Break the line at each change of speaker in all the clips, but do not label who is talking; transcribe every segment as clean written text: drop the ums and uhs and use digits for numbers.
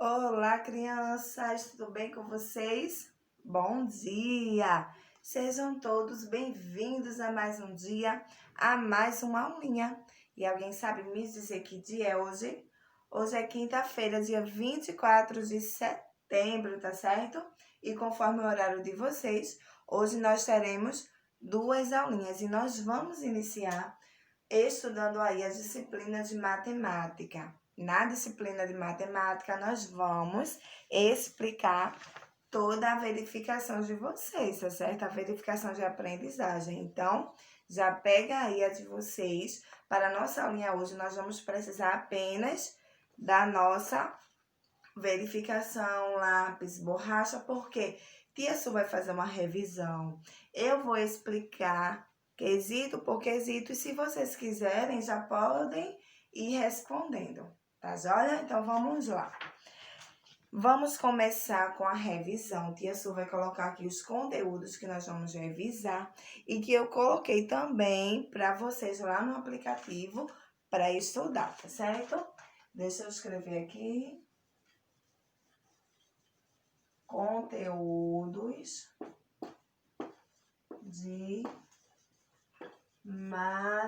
Olá, crianças, tudo bem com vocês? Bom dia! Sejam todos bem-vindos a mais um dia, a mais uma aulinha. E alguém sabe me dizer que dia é hoje? Hoje é quinta-feira, dia 24 de setembro, tá certo? E conforme o horário de vocês, hoje nós teremos duas aulinhas e nós vamos iniciar estudando aí a disciplina de matemática. Na disciplina de matemática, nós vamos explicar toda a verificação de vocês, tá certo? A verificação de aprendizagem. Então, já pega aí a de vocês. Para a nossa aulinha hoje, nós vamos precisar apenas da nossa verificação, lápis, borracha, porque tia Su vai fazer uma revisão. Eu vou explicar quesito por quesito, e se vocês quiserem, já podem ir respondendo, tá joia? Então, vamos lá. Vamos começar com a revisão. Tia Su vai colocar aqui os conteúdos que nós vamos revisar e que eu coloquei também para vocês lá no aplicativo para estudar, tá certo? Deixa eu escrever aqui. Conteúdos de matemática.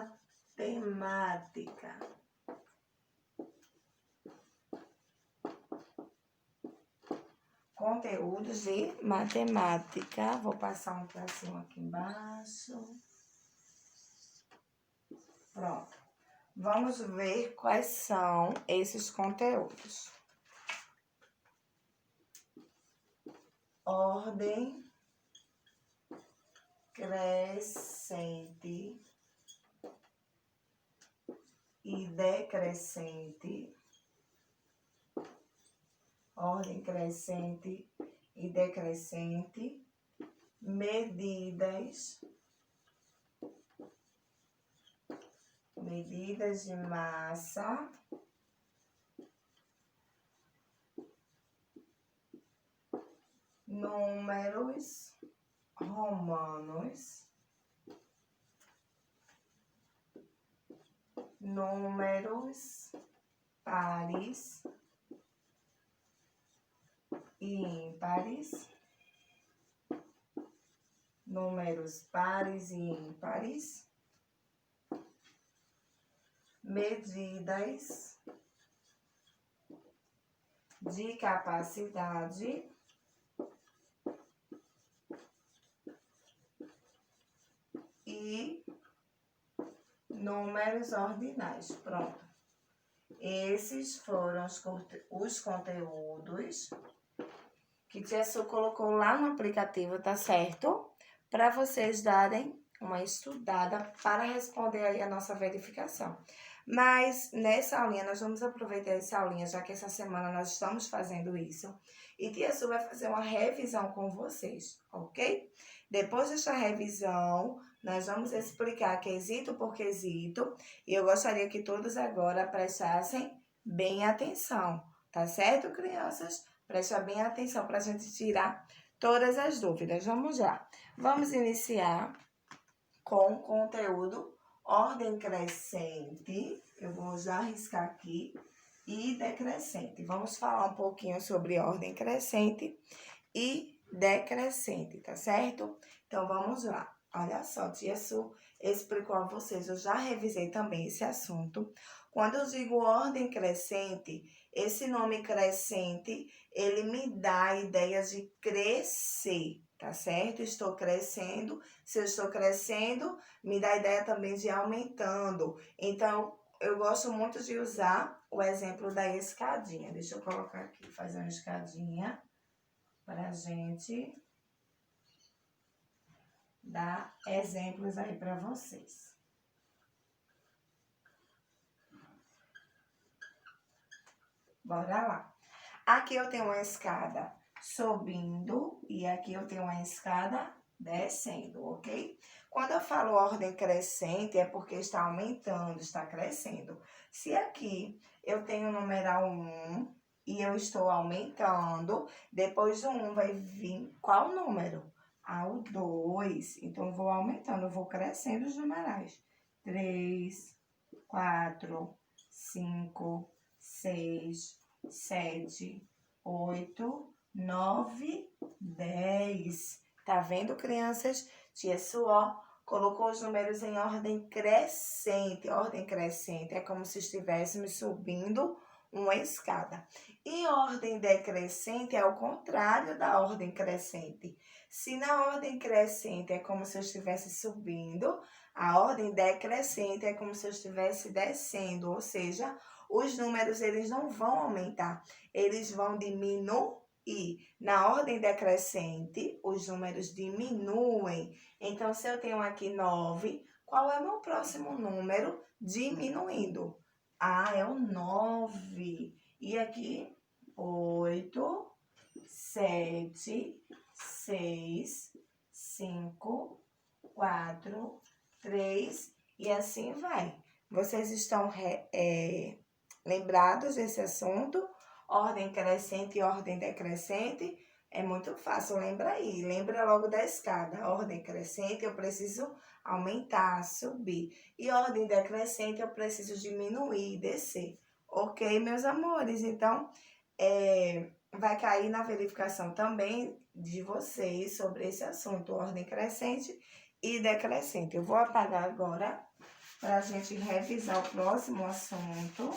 Conteúdos de matemática. Vou passar um tracinho aqui embaixo. Pronto. Vamos ver quais são esses conteúdos. Ordem crescente e decrescente. Ordem crescente e decrescente. Medidas de massa. Números romanos. Números pares e ímpares. Números pares e ímpares. Medidas de capacidade. E números ordinais. Pronto. Esses foram os conteúdos que tia Su colocou lá no aplicativo, tá certo? Para vocês darem uma estudada para responder aí a nossa verificação. Mas nessa aulinha, nós vamos aproveitar essa aulinha, já que essa semana nós estamos fazendo isso. E tia Su vai fazer uma revisão com vocês, ok? Depois dessa revisão, nós vamos explicar quesito por quesito. E eu gostaria que todos agora prestassem bem atenção, tá certo, crianças? Presta bem atenção para a gente tirar todas as dúvidas. Vamos lá. Vamos iniciar com o conteúdo ordem crescente. Eu vou já riscar aqui. E decrescente. Vamos falar um pouquinho sobre ordem crescente e decrescente, tá certo? Então, vamos lá. Olha só, tia Su explicou a vocês, eu já revisei também esse assunto. Quando eu digo ordem crescente, esse nome crescente, ele me dá a ideia de crescer, tá certo? Estou crescendo. Se eu estou crescendo, me dá a ideia também de aumentando. Então, eu gosto muito de usar o exemplo da escadinha. Deixa eu colocar aqui, fazer uma escadinha para gente dar exemplos aí para vocês. Bora lá. Aqui eu tenho uma escada subindo e aqui eu tenho uma escada descendo, ok? Quando eu falo ordem crescente, é porque está aumentando, está crescendo. Se aqui eu tenho o numeral 1 e eu estou aumentando, depois do 1 vai vir qual número? Ao 2. Então, eu vou aumentando, eu vou crescendo os numerais. 3, 4, 5, 6, 7, 8, 9, 10. Tá vendo, crianças? Tia Suó colocou os números em ordem crescente. Ordem crescente é como se estivéssemos subindo uma escada. E ordem decrescente é o contrário da ordem crescente. Se na ordem crescente é como se eu estivesse subindo, a ordem decrescente é como se eu estivesse descendo, ou seja, os números eles não vão aumentar, eles vão diminuir. Na ordem decrescente, os números diminuem. Então, se eu tenho aqui 9, qual é o meu próximo número diminuindo? Ah, é o 9. E aqui, 8, 7, 6, 5, 4, 3 e assim vai. Vocês estão lembrados desse assunto? Ordem crescente e ordem decrescente? É muito fácil, lembra aí. Lembra logo da escada. Ordem crescente, eu preciso aumentar, subir. E ordem decrescente, eu preciso diminuir, descer. Ok, meus amores? Então, vai cair na verificação também de vocês sobre esse assunto, ordem crescente e decrescente. Eu vou apagar agora para a gente revisar o próximo assunto.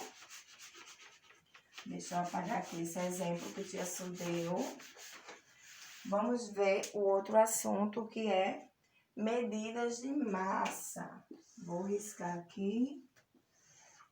Deixa eu apagar aqui esse exemplo que o tia Su deu. Vamos ver o outro assunto que é medidas de massa. Vou riscar aqui.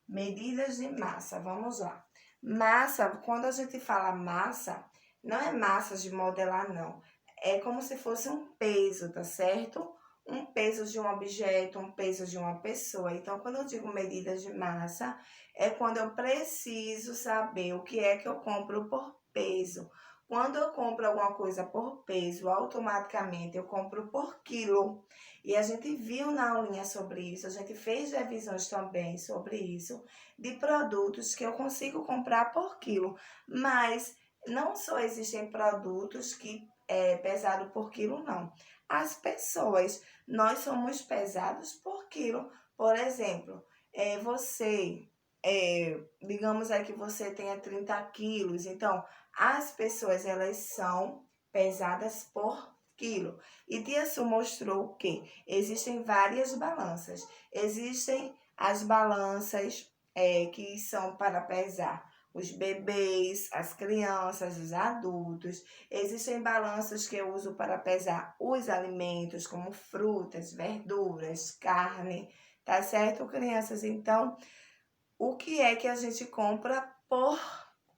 Medidas de massa, vamos lá. Massa, quando a gente fala massa, não é massa de modelar, não. É como se fosse um peso, tá certo? Um peso de um objeto, um peso de uma pessoa. Então, quando eu digo medidas de massa, é quando eu preciso saber o que é que eu compro por peso. Quando eu compro alguma coisa por peso, automaticamente eu compro por quilo. E a gente viu na aulinha sobre isso, a gente fez revisões também sobre isso, de produtos que eu consigo comprar por quilo. Mas não só existem produtos que é pesado por quilo, não. As pessoas, nós somos pesados por quilo. Por exemplo, digamos aí que você tenha 30 quilos, então as pessoas elas são pesadas por quilo. E Tia Su mostrou o quê? Existem várias balanças. Existem as balanças que são para pesar os bebês, as crianças, os adultos. Existem balanças que eu uso para pesar os alimentos, como frutas, verduras, carne, tá certo, crianças? Então, o que é que a gente compra por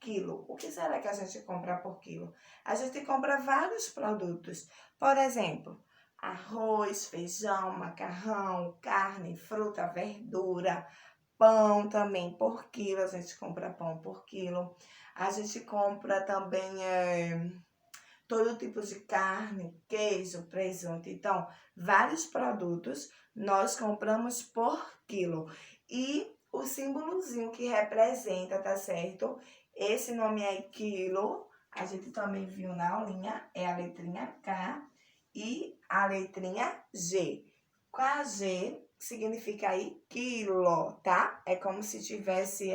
quilo? O que será que a gente compra por quilo? A gente compra vários produtos. Por exemplo, arroz, feijão, macarrão, carne, fruta, verdura, pão também por quilo. A gente compra pão por quilo. A gente compra também todo tipo de carne, queijo, presunto. Então, vários produtos nós compramos por quilo. E o símbolozinho que representa, tá certo? Esse nome aí, quilo, a gente também viu na aulinha, é a letrinha K e a letrinha G. Com a G significa aí quilo, tá? É como se tivesse,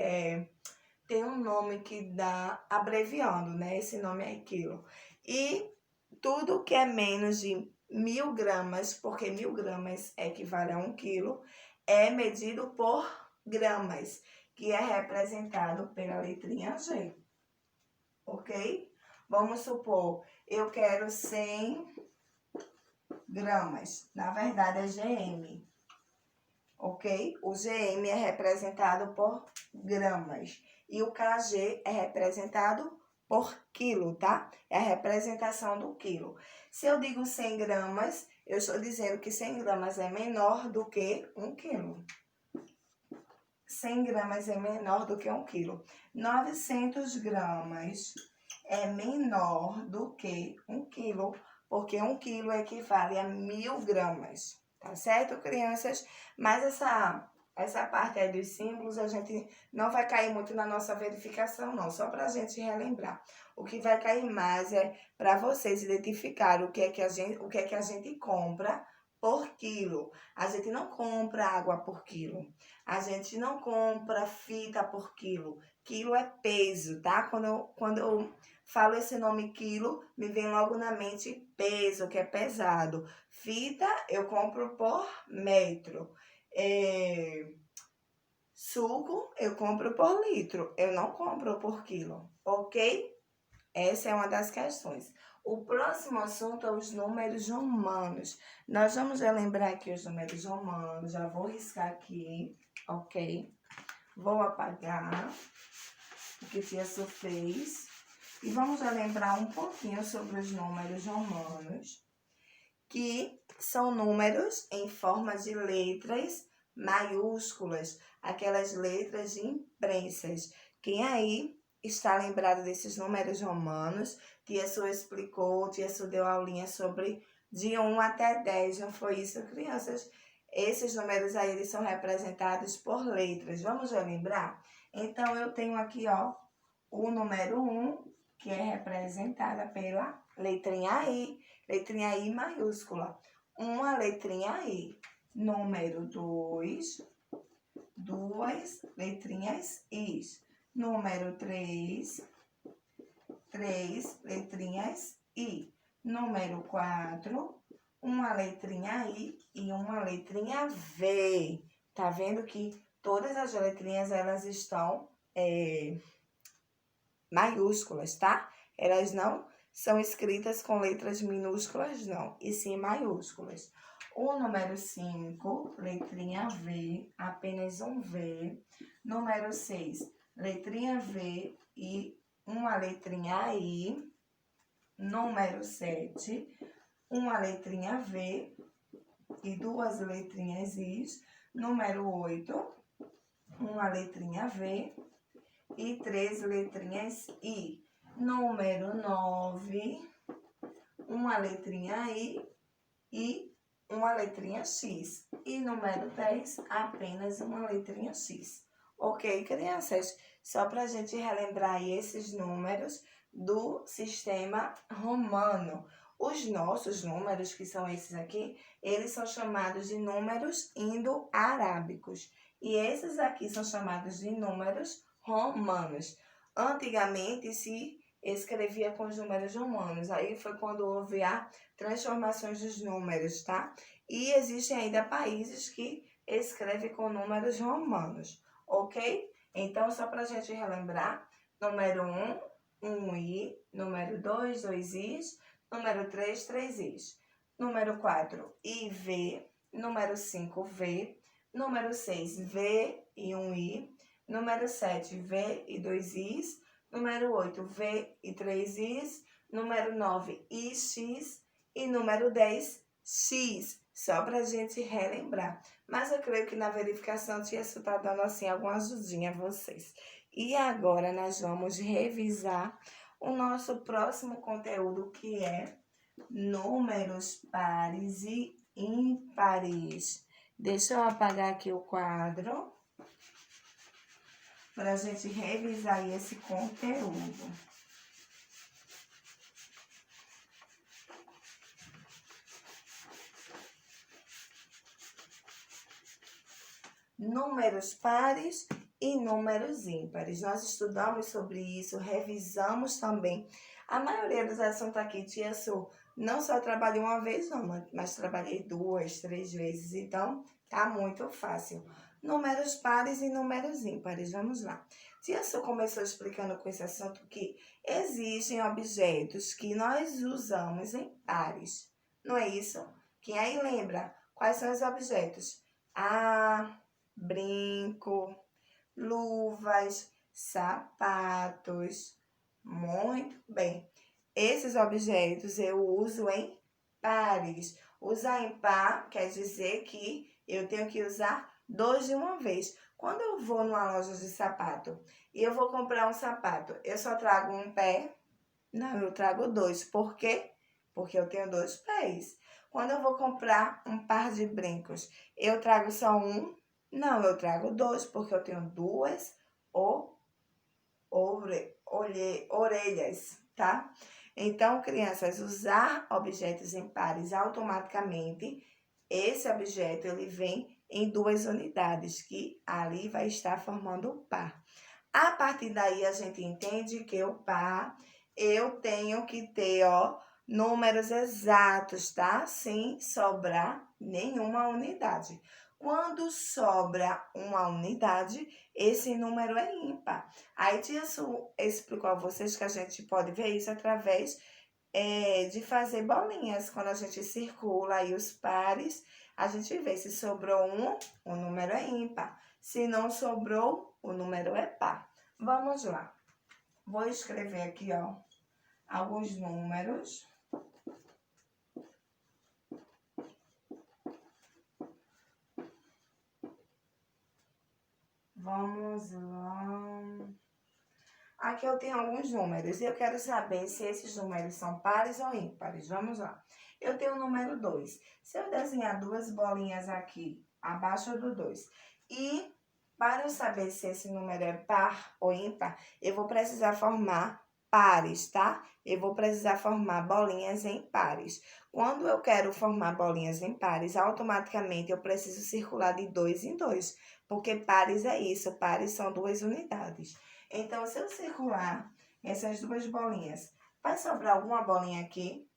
tem um nome que dá, abreviando, né? Esse nome é quilo. E tudo que é menos de 1.000 gramas, porque 1.000 gramas equivale a 1 quilo, é medido por gramas, que é representado pela letrinha G, ok? Vamos supor, eu quero 100 gramas, na verdade é GM, ok? O GM é representado por gramas e o KG é representado por quilo, tá? É a representação do quilo. Se eu digo 100 gramas, eu estou dizendo que 100 gramas é menor do que 1 quilo. 100 gramas é menor do que 1 quilo. 900 gramas é menor do que 1 quilo, porque 1 quilo equivale a 1.000 gramas. Tá certo, crianças? Mas essa parte aí dos símbolos, a gente não vai cair muito na nossa verificação, não. Só para a gente relembrar. O que vai cair mais é para vocês identificarem o que é que a gente compra por quilo. A gente não compra água por quilo. A gente não compra fita por quilo. Quilo é peso, tá? Quando eu falo esse nome quilo, me vem logo na mente peso, que é pesado. Fita, eu compro por metro. Suco, eu compro por litro. Eu não compro por quilo, ok? Essa é uma das questões. O próximo assunto é os números romanos. Nós vamos relembrar aqui os números romanos. Já vou riscar aqui, ok? Vou apagar o que tia Su fez. E vamos relembrar um pouquinho sobre os números romanos, que são números em forma de letras maiúsculas, aquelas letras imprensas. Quem aí está lembrado desses números romanos? Tia Su explicou, tia Su deu aulinha sobre de 1 até 10, não foi isso, crianças? Esses números aí, eles são representados por letras. Vamos relembrar? Então, eu tenho aqui, ó, o número 1, que é representada pela letrinha I maiúscula. Uma letrinha I. Número 2, duas letrinhas I. Número 3, três letrinhas I. Número 4, uma letrinha I e uma letrinha V. Tá vendo que todas as letrinhas, elas estão maiúsculas, tá? Elas não são escritas com letras minúsculas, não, e sim maiúsculas. O número 5, letrinha V, apenas um V. Número 6, letrinha V e uma letrinha I. Número 7, uma letrinha V e duas letrinhas I. Número 8, uma letrinha V e 3 letrinhas I. Número 9, uma letrinha I e uma letrinha X. E número 10, apenas uma letrinha X. Ok, crianças? Só para a gente relembrar aí esses números do sistema romano. Os nossos números, que são esses aqui, eles são chamados de números indo-arábicos. E esses aqui são chamados de números romanos. Antigamente se escrevia com os números romanos. Aí foi quando houve a transformações dos números, tá? E existem ainda países que escrevem com números romanos, ok? Então, só para a gente relembrar, número 1, 1I, número 2, 2Is, número 3, 3Is, número 4, IV, número 5, V, número 6, V e 1I, número 7, V e 2Is, número 8, V e 3Is, número 9, IX e número 10, X, só para a gente relembrar. Mas eu creio que na verificação tinha está dando assim alguma ajudinha a vocês. E agora nós vamos revisar o nosso próximo conteúdo, que é números pares e ímpares. Deixa eu apagar aqui o quadro para a gente revisar esse conteúdo. Números pares e números ímpares. Nós estudamos sobre isso, revisamos também. A maioria dos assuntos aqui, tia Su, não só trabalhei uma vez, não, mas trabalhei 2, 3 vezes. Então, tá muito fácil. Números pares e números ímpares. Vamos lá. Tia Su começou explicando com esse assunto que existem objetos que nós usamos em pares. Não é isso? Quem aí lembra? Quais são os objetos? Brinco, luvas, sapatos. Muito bem. Esses objetos eu uso em pares. Usar em par quer dizer que eu tenho que usar 2 de uma vez. Quando eu vou numa loja de sapato e eu vou comprar um sapato, eu só trago um pé? Não, eu trago 2. Por quê? Porque eu tenho 2 pés. Quando eu vou comprar um par de brincos, eu trago só um? Não, eu trago 2, porque eu tenho 2 orelhas, tá? Então, crianças, usar objetos em pares automaticamente, esse objeto ele vem em 2 unidades, que ali vai estar formando o par. A partir daí, a gente entende que o par, eu tenho que ter, ó, números exatos, tá? Sem sobrar nenhuma unidade. Quando sobra uma unidade, esse número é ímpar. Aí, tia Su explicou a vocês que a gente pode ver isso através de fazer bolinhas. Quando a gente circula aí os pares, a gente vê se sobrou um, o número é ímpar. Se não sobrou, o número é par. Vamos lá. Vou escrever aqui, ó, alguns números. Vamos lá. Aqui eu tenho alguns números e eu quero saber se esses números são pares ou ímpares. Vamos lá. Eu tenho o número 2. Se eu desenhar duas bolinhas aqui, abaixo do 2, e para eu saber se esse número é par ou ímpar, eu vou precisar formar pares, tá? Eu vou precisar formar bolinhas em pares. Quando eu quero formar bolinhas em pares, automaticamente eu preciso circular de 2 em 2, porque pares é isso, pares são duas unidades. Então, se eu circular essas duas bolinhas, vai sobrar alguma bolinha aqui?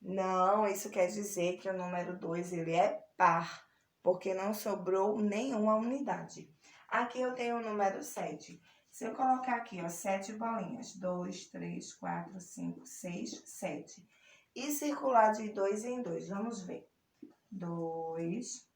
Não, isso quer dizer que o número 2 ele é par, porque não sobrou nenhuma unidade. Aqui eu tenho o número 7. Se eu colocar aqui, ó, 7 bolinhas, 2, 3, 4, 5, 6, 7. E circular de 2 em 2, vamos ver. 2,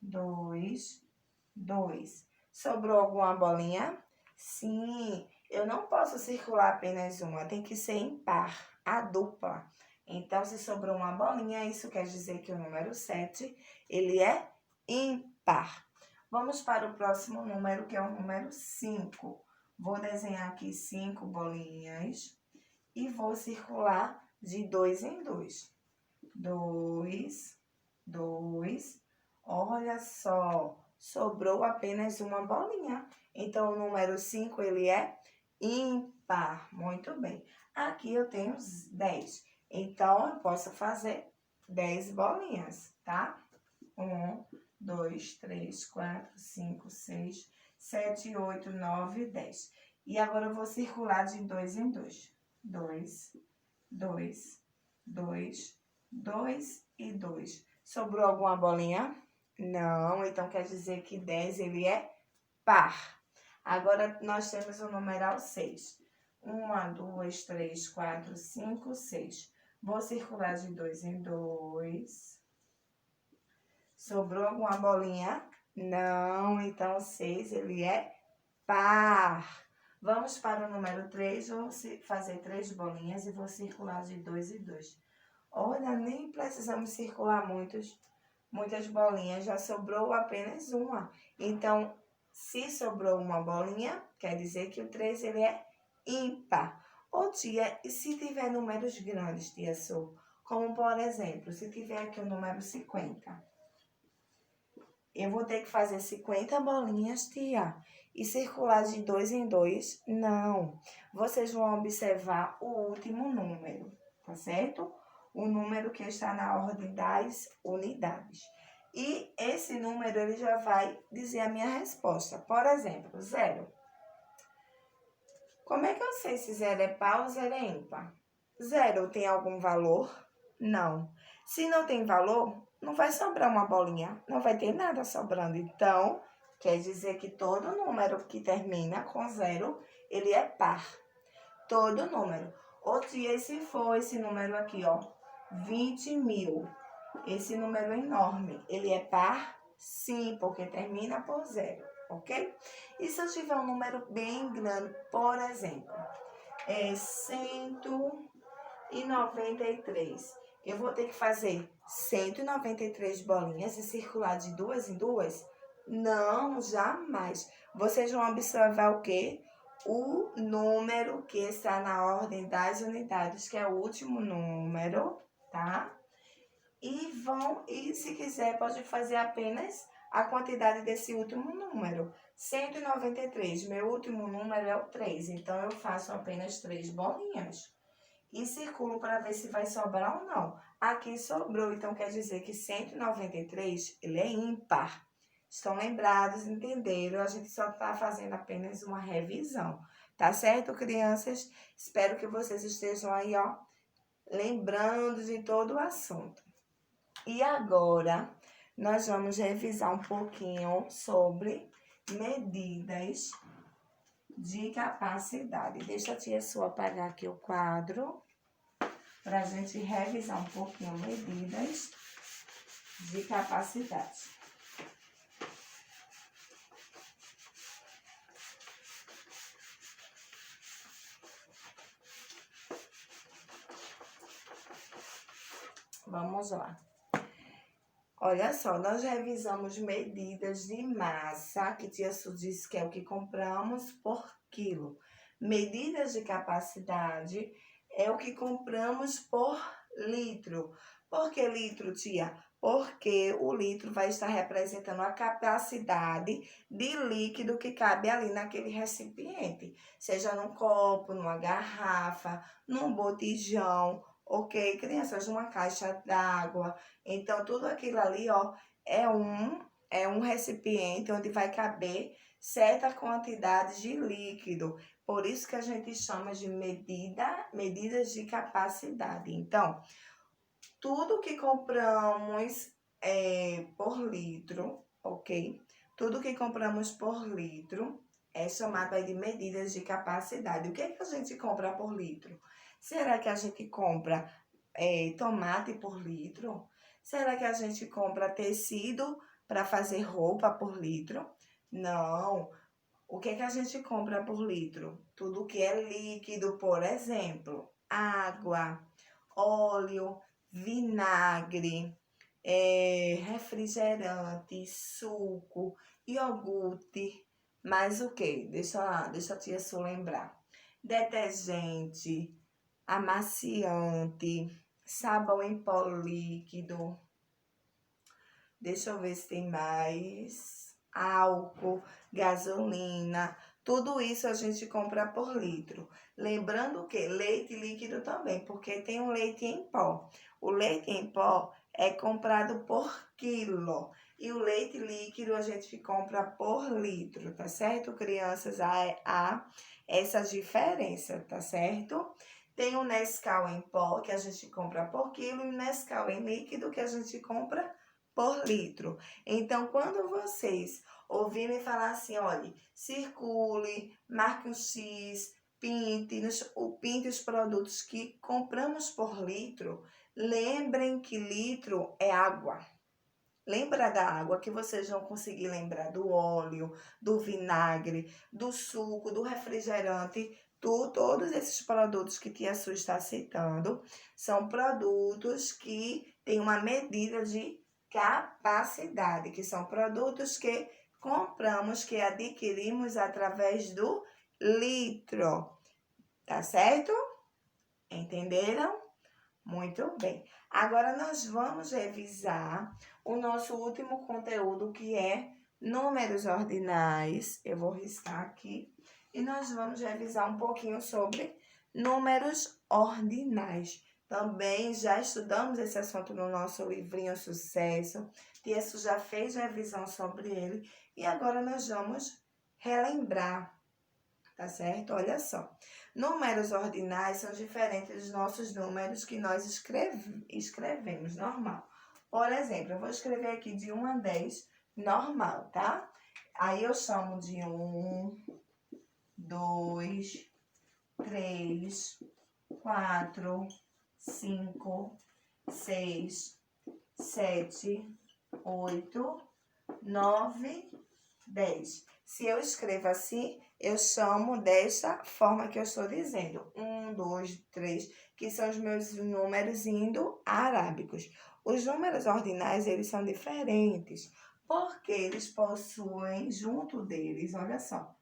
2, 2. Sobrou alguma bolinha? Sim, eu não posso circular apenas uma, tem que ser impar, a dupla. Então, se sobrou uma bolinha, isso quer dizer que o número 7, ele é ímpar. Vamos para o próximo número, que é o número 5. Vou desenhar aqui 5 bolinhas e vou circular de 2 em 2. 2, 2. Olha só, sobrou apenas uma bolinha. Então, o número 5, ele é ímpar. Muito bem. Aqui eu tenho 10. Então, eu posso fazer 10 bolinhas, tá? 1, 2, 3, 4, 5, 6, 7, 8, 9, 10. E agora eu vou circular de 2 em 2. 2, 2, 2, 2 e 2. Sobrou alguma bolinha? Não, então quer dizer que 10 ele é par. Agora nós temos o numeral 6. 1, 2, 3, 4, 5, 6. Vou circular de 2 em 2. Sobrou alguma bolinha? Não, então 6 ele é par. Vamos para o número 3, vou fazer 3 bolinhas e vou circular de 2 em 2. Olha, nem precisamos circular muitas bolinhas, já sobrou apenas uma. Então, se sobrou uma bolinha, quer dizer que o 3 ele é ímpar. Ô tia, e se tiver números grandes, tia Su? Como, por exemplo, se tiver aqui o número 50. Eu vou ter que fazer 50 bolinhas, tia, e circular de 2 em 2? Não. Vocês vão observar o último número, tá certo? O número que está na ordem das unidades. E esse número, ele já vai dizer a minha resposta. Por exemplo, 0. Como é que eu sei se 0 é par ou 0 é ímpar? 0 tem algum valor? Não. Se não tem valor, não vai sobrar uma bolinha, não vai ter nada sobrando. Então, quer dizer que todo número que termina com 0, ele é par. Todo número. Ou se for esse número aqui, ó, 20.000. Esse número é enorme. Ele é par? Sim, porque termina por 0, ok? E se eu tiver um número bem grande, por exemplo, 193. Eu vou ter que fazer 193 bolinhas e circular de 2 em 2? Não, jamais. Vocês vão observar o quê? O número que está na ordem das unidades, que é o último número, tá? E se quiser, pode fazer apenas a quantidade desse último número. 193, meu último número é o 3, então eu faço apenas 3 bolinhas. E circulo para ver se vai sobrar ou não. Aqui sobrou, então quer dizer que 193, ele é ímpar. Estão lembrados, entenderam? A gente só está fazendo apenas uma revisão. Tá certo, crianças? Espero que vocês estejam aí, ó, lembrando de todo o assunto. E agora, nós vamos revisar um pouquinho sobre medidas de capacidade. Deixa a tia sua apagar aqui o quadro, para a gente revisar um pouquinho medidas de capacidade. Vamos lá. Olha só, nós revisamos medidas de massa, que tia Su disse que é o que compramos por quilo. Medidas de capacidade é o que compramos por litro. Por que litro, tia? Porque o litro vai estar representando a capacidade de líquido que cabe ali naquele recipiente. Seja num copo, numa garrafa, num botijão, ok, crianças, uma caixa d'água. Então, tudo aquilo ali, ó, é um recipiente onde vai caber certa quantidade de líquido. Por isso que a gente chama de medidas de capacidade. Então, tudo que compramos por litro, ok? Tudo que compramos por litro é chamado aí de medidas de capacidade. O que é que a gente compra por litro? Será que a gente compra tomate por litro? Será que a gente compra tecido para fazer roupa por litro? Não. O que é que a gente compra por litro? Tudo que é líquido, por exemplo, água, óleo, vinagre, refrigerante, suco, iogurte, mais o quê? Deixa a tia Su lembrar. Detergente, amaciante, sabão em pó líquido. Deixa eu ver se tem mais. Álcool, gasolina. Tudo isso a gente compra por litro. Lembrando que leite líquido também, porque tem o leite em pó. O leite em pó é comprado por quilo. E o leite líquido a gente compra por litro, tá certo, crianças? Há essa diferença, tá certo? Tem o Nescau em pó, que a gente compra por quilo, e o Nescau em líquido, que a gente compra por litro. Então, quando vocês ouvirem falar assim, olha, circule, marque um X, pinte os produtos que compramos por litro, lembrem que litro é água. Lembra da água que vocês vão conseguir lembrar do óleo, do vinagre, do suco, do refrigerante. Todos esses produtos que tia Su está citando são produtos que têm uma medida de capacidade, que são produtos que compramos, que adquirimos através do litro. Tá certo? Entenderam? Muito bem. Agora nós vamos revisar o nosso último conteúdo, que é números ordinais. Eu vou riscar aqui. E nós vamos revisar um pouquinho sobre números ordinais. Também já estudamos esse assunto no nosso livrinho Sucesso. Tia Su já fez revisão sobre ele. E agora nós vamos relembrar, tá certo? Olha só. Números ordinais são diferentes dos nossos números que nós escrevemos, normal. Por exemplo, eu vou escrever aqui de 1 a 10, normal, tá? Aí eu chamo de 1, 2, 3, 4, 5, 6, 7, 8, 9, 10. Se eu escrevo assim, eu chamo desta forma que eu estou dizendo. 1, 2, 3, que são os meus números indo-arábicos. Os números ordinais, eles são diferentes, porque eles possuem, junto deles, olha só,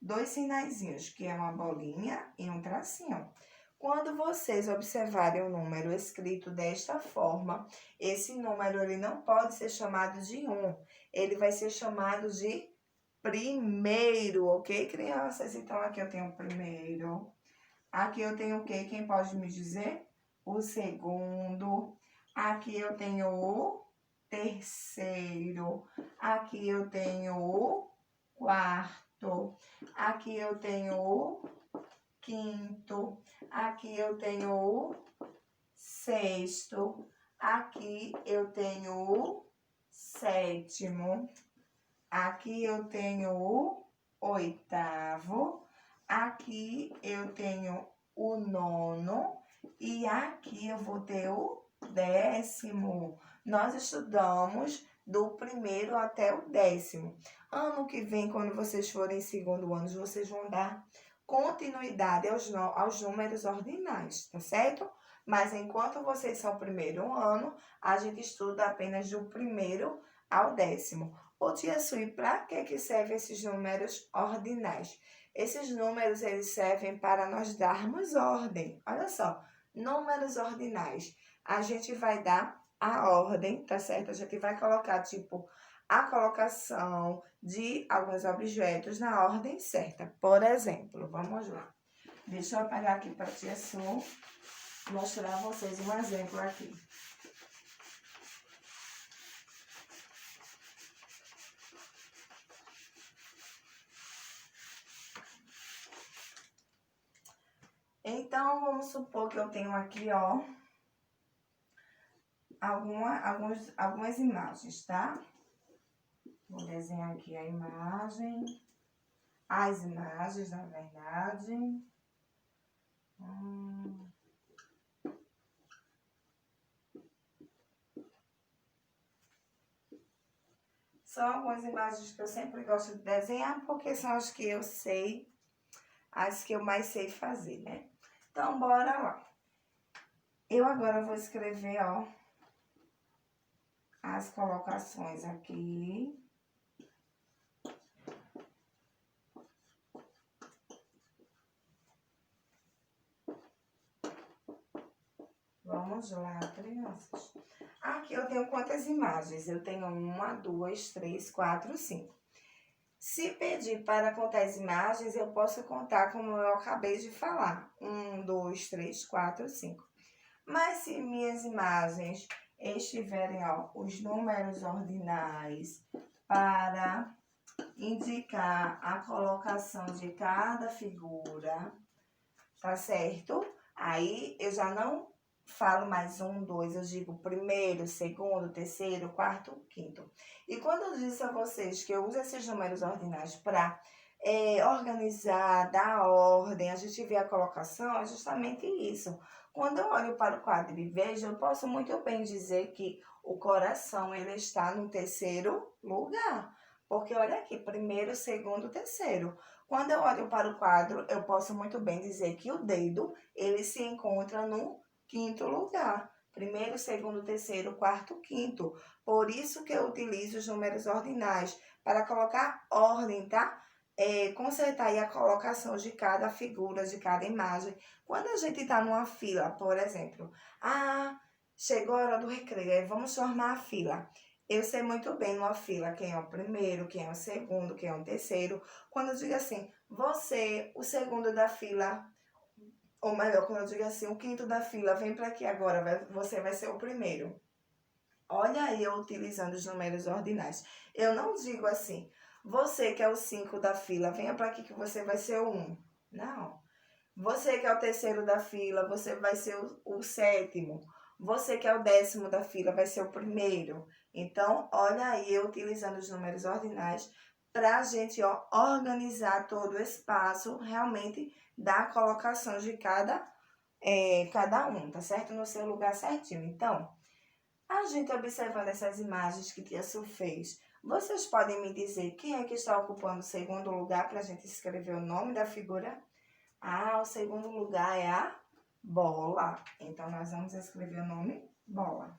2 sinaizinhos, que é uma bolinha e um tracinho. Quando vocês observarem o número escrito desta forma, esse número ele não pode ser chamado de 1, ele vai ser chamado de primeiro, ok, crianças? Então, aqui eu tenho o primeiro. Aqui eu tenho o quê? Quem pode me dizer? O segundo. Aqui eu tenho o terceiro. Aqui eu tenho o quarto. Aqui eu tenho o quinto. Aqui eu tenho o sexto. Aqui eu tenho o sétimo. Aqui eu tenho o oitavo. Aqui eu tenho o nono. E aqui eu vou ter o décimo. Nós estudamos do primeiro até o décimo. Ano que vem, quando vocês forem segundo ano, vocês vão dar continuidade aos números ordinais, tá certo? Mas enquanto vocês são primeiro ano, a gente estuda apenas do primeiro ao décimo. Ô tia Sui, para que servem esses números ordinais? Esses números, eles servem para nós darmos ordem. Olha só, números ordinais. A gente vai dar a ordem, tá certo? A gente vai colocar, tipo, a colocação de alguns objetos na ordem certa. Por exemplo, vamos lá. Deixa eu apagar aqui para a tia Su mostrar a vocês um exemplo aqui. Então, vamos supor que eu tenho aqui, ó, algumas imagens, tá? Vou desenhar aqui a imagem, as imagens, na verdade. São algumas imagens que eu sempre gosto de desenhar, porque são as que eu sei, as que eu mais sei fazer, né? Então, bora lá. Eu agora vou escrever, ó, as colocações aqui. Vamos lá, crianças. Aqui eu tenho quantas imagens? Eu tenho 1, 2, 3, 4, 5. Se pedir para contar as imagens, eu posso contar como eu acabei de falar. 1, 2, 3, 4, 5. Mas se minhas imagens estiverem, ó, os números ordinais para indicar a colocação de cada figura, tá certo? Aí eu já não falo mais 1, 2, eu digo primeiro, segundo, terceiro, quarto, quinto. E quando eu disse a vocês que eu uso esses números ordinais para organizar, dar ordem, a gente vê a colocação, é justamente isso. Quando eu olho para o quadro e vejo, eu posso muito bem dizer que o coração ele está no terceiro lugar. Porque olha aqui, primeiro, segundo, terceiro. Quando eu olho para o quadro, eu posso muito bem dizer que o dedo ele se encontra no quinto lugar. Primeiro, segundo, terceiro, quarto, quinto. Por isso que eu utilizo os números ordinais, para colocar ordem, tá? Consertar aí a colocação de cada figura, de cada imagem. Quando a gente está numa fila, por exemplo, chegou a hora do recreio, vamos formar a fila. Eu sei muito bem numa fila quem é o primeiro, quem é o segundo, quem é o terceiro. Quando eu digo assim, você, o segundo da fila, ou melhor, quando eu digo assim, o quinto da fila, vem para aqui agora, você vai ser o primeiro. Olha aí eu utilizando os números ordinais. Eu não digo assim, você que é o 5 da fila, venha para aqui que você vai ser o 1. Não. Você que é o terceiro da fila, você vai ser o sétimo. Você que é o 10º da fila, vai ser o primeiro. Então, olha aí eu utilizando os números ordinais para a gente organizar todo o espaço, realmente da colocação de cada um, tá certo? No seu lugar certinho. Então, a gente observando essas imagens que Tia Su fez, vocês podem me dizer quem é que está ocupando o segundo lugar para a gente escrever o nome da figura? O segundo lugar é a bola. Então, nós vamos escrever o nome bola.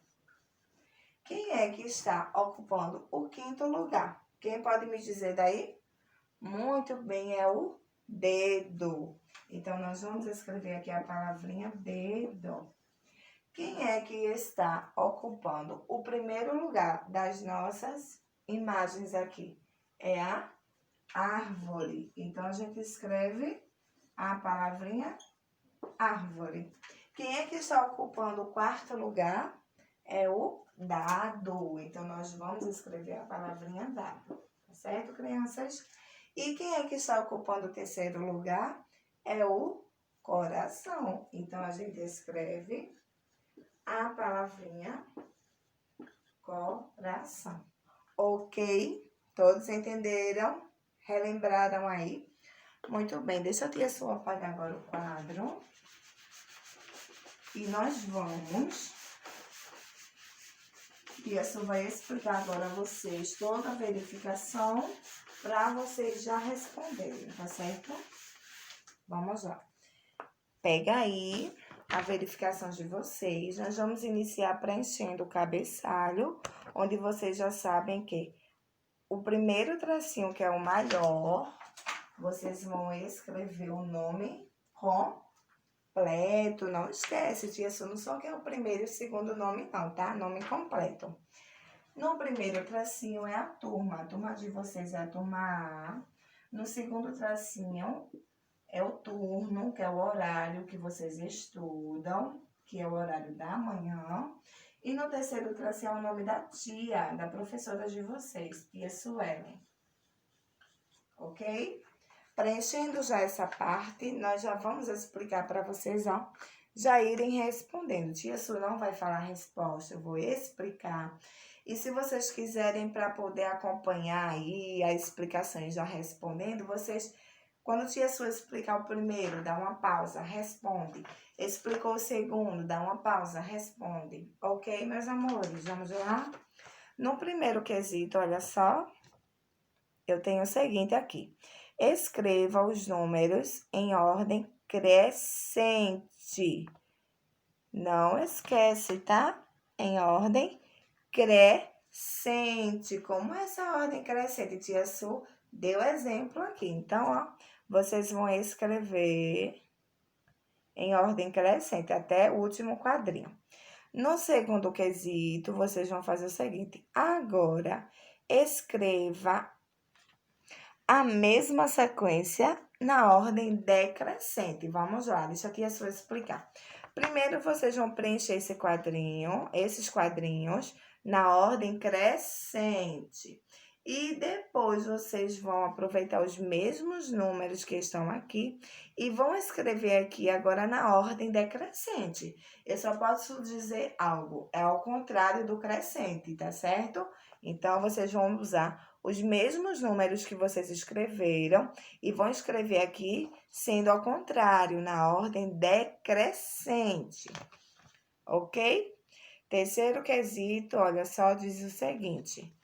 Quem é que está ocupando o quinto lugar? Quem pode me dizer daí? Muito bem, é o dedo. Então, nós vamos escrever aqui a palavrinha dedo. Quem é que está ocupando o primeiro lugar das nossas imagens aqui? É a árvore. Então, a gente escreve a palavrinha árvore. Quem é que está ocupando o quarto lugar? é o dado. Então, nós vamos escrever a palavrinha dado. Tá certo, crianças? E quem é que está ocupando o terceiro lugar? É o coração. Então, a gente escreve a palavrinha coração. Ok? Todos entenderam? Relembraram aí? Muito bem, deixa a tia sua apagar agora o quadro. E nós vamos... Tia Su vai explicar agora a vocês toda a verificação para vocês já responderem, tá certo? Vamos lá. Pega aí a verificação de vocês. Nós vamos iniciar preenchendo o cabeçalho, onde vocês já sabem que o primeiro tracinho, que é o maior, vocês vão escrever o nome completo. Não esquece, tia Su, não só que é o primeiro e o segundo nome não, tá? Nome completo. No primeiro tracinho é a turma de vocês é a turma A. No segundo tracinho é o turno, que é o horário que vocês estudam, que é o horário da manhã. E no terceiro tracinho é o nome da tia, da professora de vocês, tia Suelen. Ok? Preenchendo já essa parte, nós já vamos explicar para vocês, ó, já irem respondendo. Tia Su não vai falar a resposta, eu vou explicar. E se vocês quiserem, para poder acompanhar aí as explicações já respondendo, vocês, quando tia Su explicar o primeiro, dá uma pausa, responde. Explicou o segundo, dá uma pausa, responde. Ok, meus amores? Vamos lá? No primeiro quesito, olha só, eu tenho o seguinte aqui. Escreva os números em ordem crescente. Não esquece, tá? Em ordem crescente. Como é essa ordem crescente? Tia Su deu exemplo aqui. Então, ó, vocês vão escrever em ordem crescente até o último quadrinho. No segundo quesito, vocês vão fazer o seguinte. Agora, escreva a mesma sequência na ordem decrescente. Vamos lá, deixa aqui a sua explicar. Primeiro, vocês vão preencher esse quadrinho, esses quadrinhos, na ordem crescente. E depois, vocês vão aproveitar os mesmos números que estão aqui e vão escrever aqui agora na ordem decrescente. Eu só posso dizer algo, é ao contrário do crescente, tá certo? Então, vocês vão usar os mesmos números que vocês escreveram e vão escrever aqui sendo ao contrário, na ordem decrescente, ok? Terceiro quesito, olha só, diz o seguinte.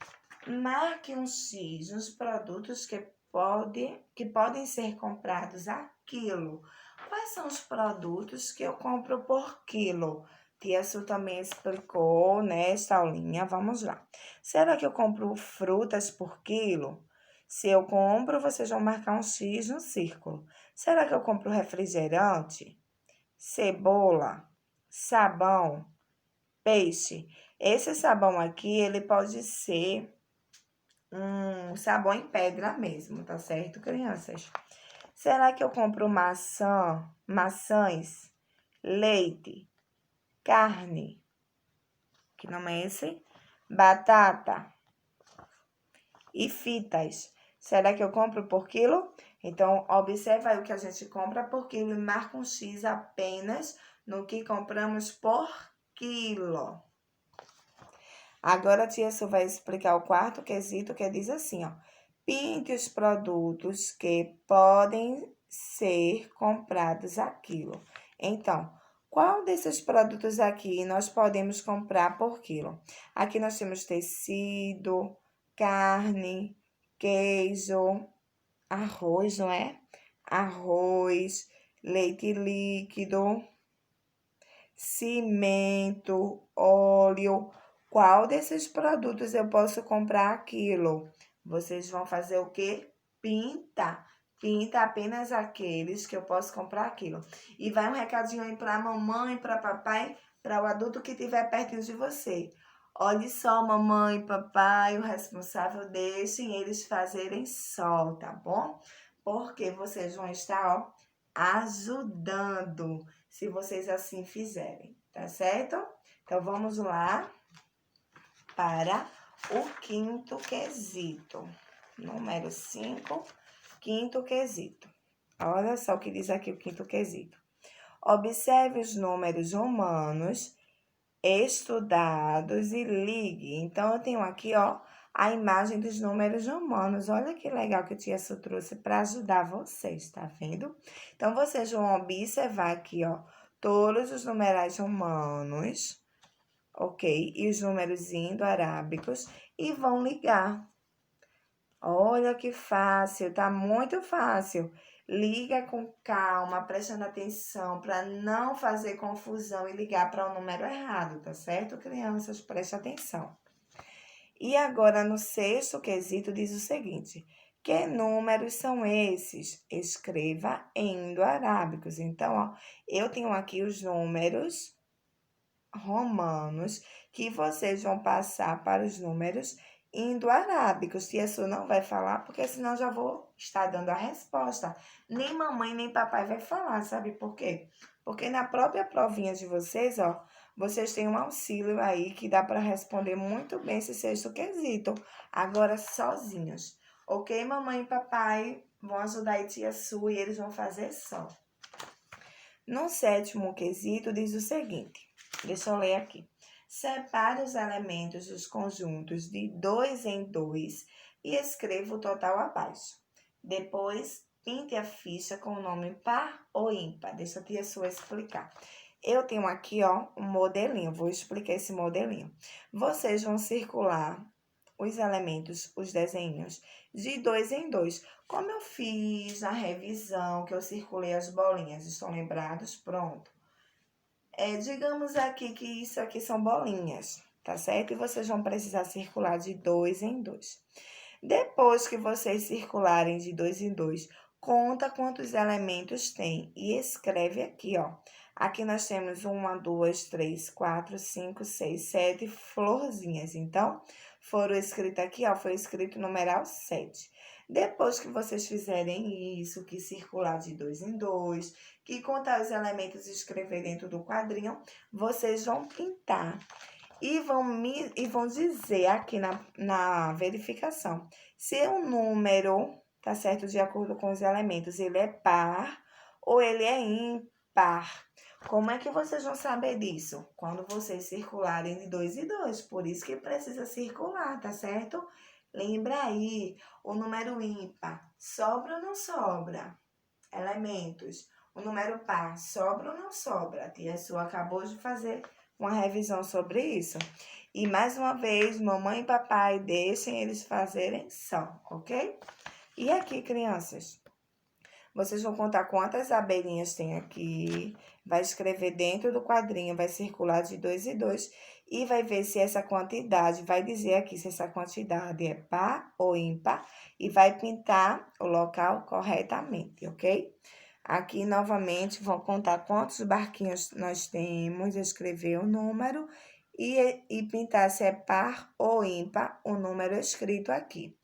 Marque um X nos produtos que podem ser comprados a quilo. Quais são os produtos que eu compro por quilo? Tia Su também explicou nesta aulinha. Vamos lá. Será que eu compro frutas por quilo? Se eu compro, vocês vão marcar um X no círculo. Será que eu compro refrigerante? Cebola? Sabão? Peixe? Esse sabão aqui, ele pode ser sabão em pedra mesmo, tá certo, crianças? Será que eu compro maçãs, leite, carne, que não é esse? Batata e fitas. Será que eu compro por quilo? Então, observa aí o que a gente compra por quilo e marca um X apenas no que compramos por quilo. Agora a tia Su vai explicar o quarto quesito que diz assim, ó. Pinte os produtos que podem ser comprados a quilo. Então, qual desses produtos aqui nós podemos comprar por quilo? Aqui nós temos tecido, carne, queijo, arroz, não é? Arroz, leite líquido, cimento, óleo. Qual desses produtos eu posso comprar a quilo? Vocês vão fazer o quê? Pinta. Pinta apenas aqueles que eu posso comprar a quilo. E vai um recadinho aí para a mamãe, para papai, para o adulto que estiver perto de você. Olhe só, mamãe, papai, o responsável, deixem eles fazerem só, tá bom? Porque vocês vão estar, ó, ajudando. se vocês assim fizerem, tá certo? Então, vamos lá para o quinto quesito. Número 5, quinto quesito. Olha só o que diz aqui o quinto quesito. Observe os números romanos estudados e ligue. Então, eu tenho aqui, ó, a imagem dos números romanos. Olha que legal que a tia Su trouxe para ajudar vocês, tá vendo? Então, vocês vão observar aqui, ó, todos os numerais romanos, ok? E os números indo-arábicos e vão ligar. Olha que fácil, tá muito fácil. Liga com calma, prestando atenção para não fazer confusão e ligar para o número errado, tá certo, crianças? Preste atenção. E agora, no sexto quesito, diz o seguinte: que números são esses? Escreva em indo-arábicos. Então, ó, eu tenho aqui os números romanos que vocês vão passar para os números indo-arábicos. Tia Su não vai falar, porque senão já vou estar dando a resposta. Nem mamãe, nem papai vai falar, sabe por quê? Porque na própria provinha de vocês, ó, vocês têm um auxílio aí que dá para responder muito bem esse sexto quesito, agora sozinhos. Ok, mamãe e papai vão ajudar a tia Su e eles vão fazer só. No sétimo quesito diz o seguinte, deixa eu ler aqui. Separe os elementos dos conjuntos de 2 em 2 e escreva o total abaixo. Depois, pinte a ficha com o nome par ou ímpar. Deixa a tia Su explicar. Eu tenho aqui, ó, um modelinho. Vou explicar esse modelinho. Vocês vão circular os elementos, os desenhos, de 2 em 2. Como eu fiz na revisão, que eu circulei as bolinhas. Estão lembrados? Pronto. Digamos aqui que isso aqui são bolinhas, tá certo? E vocês vão precisar circular de 2 em 2. Depois que vocês circularem de 2 em 2, conta quantos elementos tem e escreve aqui, ó. Aqui nós temos 1, 2, 3, 4, 5, 6, 7 florzinhas. Então, foram escritas aqui, ó, foi escrito o numeral 7. Depois que vocês fizerem isso, que circular de 2 em 2, que contar os elementos e escrever dentro do quadrinho, vocês vão pintar e vão dizer aqui na verificação se o número, tá certo, de acordo com os elementos, ele é par ou ele é ímpar. Como é que vocês vão saber disso? Quando vocês circularem de 2 em 2, por isso que precisa circular, tá certo? Lembra aí, o número ímpar, sobra ou não sobra? Elementos. O número par, sobra ou não sobra? A tia Su acabou de fazer uma revisão sobre isso. E mais uma vez, mamãe e papai, deixem eles fazerem só, ok? E aqui, crianças, vocês vão contar quantas abelhinhas tem aqui, vai escrever dentro do quadrinho, vai circular de 2 em 2 e vai ver se essa quantidade, vai dizer aqui se essa quantidade é par ou ímpar e vai pintar o local corretamente, ok? Aqui, novamente, vão contar quantos barquinhos nós temos, escrever o número e pintar se é par ou ímpar o número escrito aqui.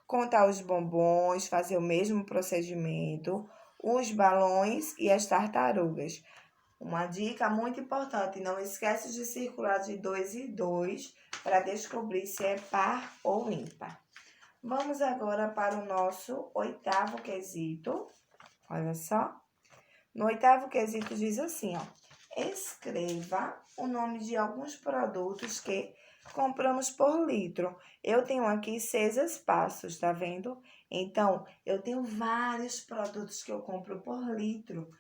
Contar os bombons, fazer o mesmo procedimento, os balões e as tartarugas. Uma dica muito importante, não esquece de circular de 2 em 2 para descobrir se é par ou ímpar. Vamos agora para o nosso oitavo quesito. Olha só. No oitavo quesito diz assim, ó. Escreva o nome de alguns produtos que compramos por litro. Eu tenho aqui 6 espaços, tá vendo? Então, eu tenho vários produtos que eu compro por litro.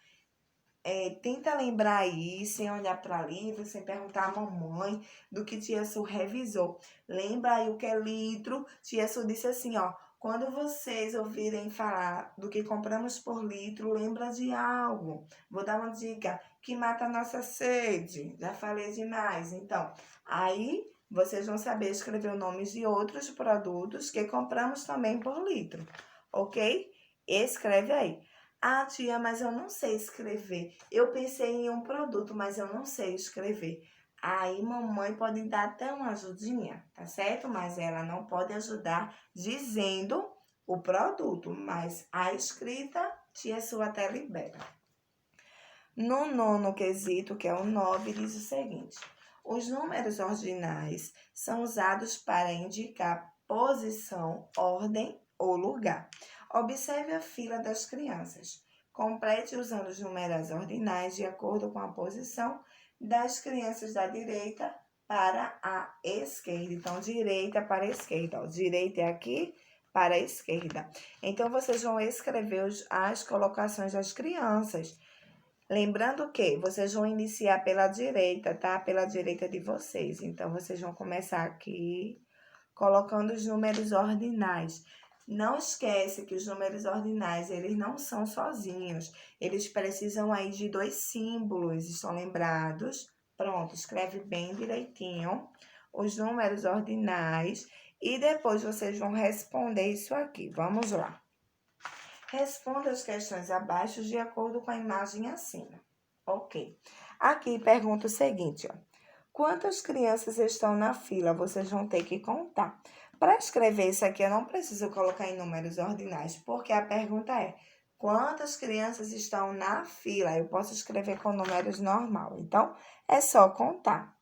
Tenta lembrar aí, sem olhar para livro, sem perguntar à mamãe do que tia Su revisou. Lembra aí o que é litro? Tia Su disse assim, ó. Quando vocês ouvirem falar do que compramos por litro, lembra de algo. Vou dar uma dica que mata a nossa sede. Já falei demais. Então, aí vocês vão saber escrever o nome de outros produtos que compramos também por litro, ok? Escreve aí. Ah, tia, mas eu não sei escrever. Eu pensei em um produto, mas eu não sei escrever. Aí, mamãe pode dar até uma ajudinha, tá certo? Mas ela não pode ajudar dizendo o produto, mas a escrita, tia Su até libera. No nono quesito, que é o 9, diz o seguinte: os números ordinais são usados para indicar posição, ordem ou lugar. Observe a fila das crianças. Complete usando os numerais ordinais de acordo com a posição das crianças da direita para a esquerda. Então, direita para a esquerda. Ó. Direita é aqui para a esquerda. Então, vocês vão escrever as colocações das crianças. Lembrando que vocês vão iniciar pela direita, tá? Pela direita de vocês. Então, vocês vão começar aqui colocando os números ordinais. Não esquece que os números ordinais, eles não são sozinhos. Eles precisam aí de 2 símbolos, estão lembrados? Pronto, escreve bem direitinho os números ordinais e depois vocês vão responder isso aqui. Vamos lá. Responda as questões abaixo de acordo com a imagem acima. Ok. Aqui pergunta o seguinte, ó. Quantas crianças estão na fila? Vocês vão ter que contar. Para escrever isso aqui, eu não preciso colocar em números ordinais, porque a pergunta é: quantas crianças estão na fila? Eu posso escrever com números normal. Então, é só contar.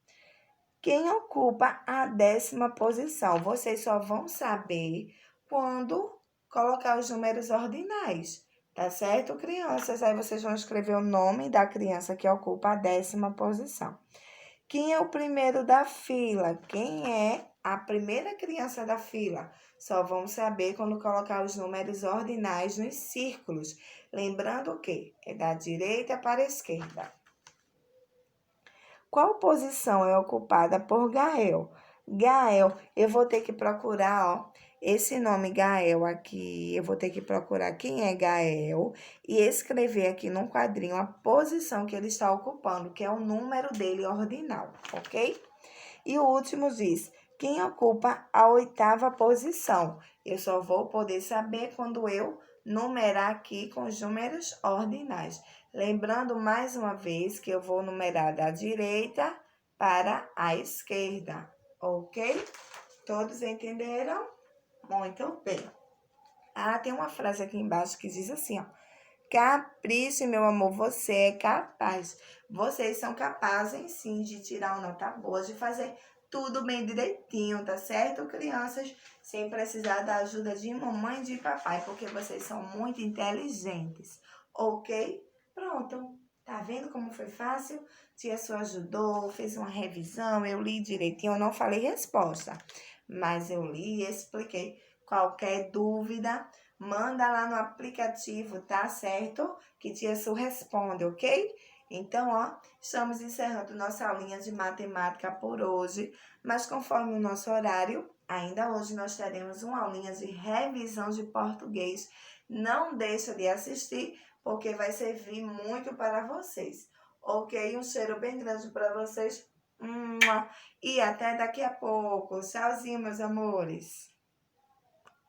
Quem ocupa a 10ª posição? Vocês só vão saber quando colocar os números ordinais, tá certo, crianças? Aí vocês vão escrever o nome da criança que ocupa a 10ª posição. Quem é o primeiro da fila? Quem é a primeira criança da fila? Só vão saber quando colocar os números ordinais nos círculos. Lembrando que é da direita para a esquerda. Qual posição é ocupada por Gael? Gael, eu vou ter que procurar, ó, esse nome Gael aqui, eu vou ter que procurar quem é Gael e escrever aqui num quadrinho a posição que ele está ocupando, que é o número dele ordinal, ok? E o último diz, quem ocupa a 8ª posição? Eu só vou poder saber quando eu numerar aqui com os números ordinais. Lembrando mais uma vez que eu vou numerar da direita para a esquerda, ok? Todos entenderam? Muito bem. Ah, tem uma frase aqui embaixo que diz assim, ó. Capricho, meu amor, você é capaz. Vocês são capazes, sim, de tirar uma nota boa, de fazer tudo bem direitinho, tá certo, crianças? Sem precisar da ajuda de mamãe e de papai, porque vocês são muito inteligentes, ok? Pronto. Tá vendo como foi fácil? Tia Su ajudou, fez uma revisão, eu li direitinho, eu não falei resposta, mas eu li e expliquei. Qualquer dúvida, manda lá no aplicativo, tá certo? Que Tia Su responde, ok? Então, ó, estamos encerrando nossa aulinha de matemática por hoje, mas conforme o nosso horário, ainda hoje nós teremos uma aulinha de revisão de português. Não deixa de assistir, porque vai servir muito para vocês, ok? Um cheiro bem grande para vocês. E até daqui a pouco. Tchauzinho, meus amores.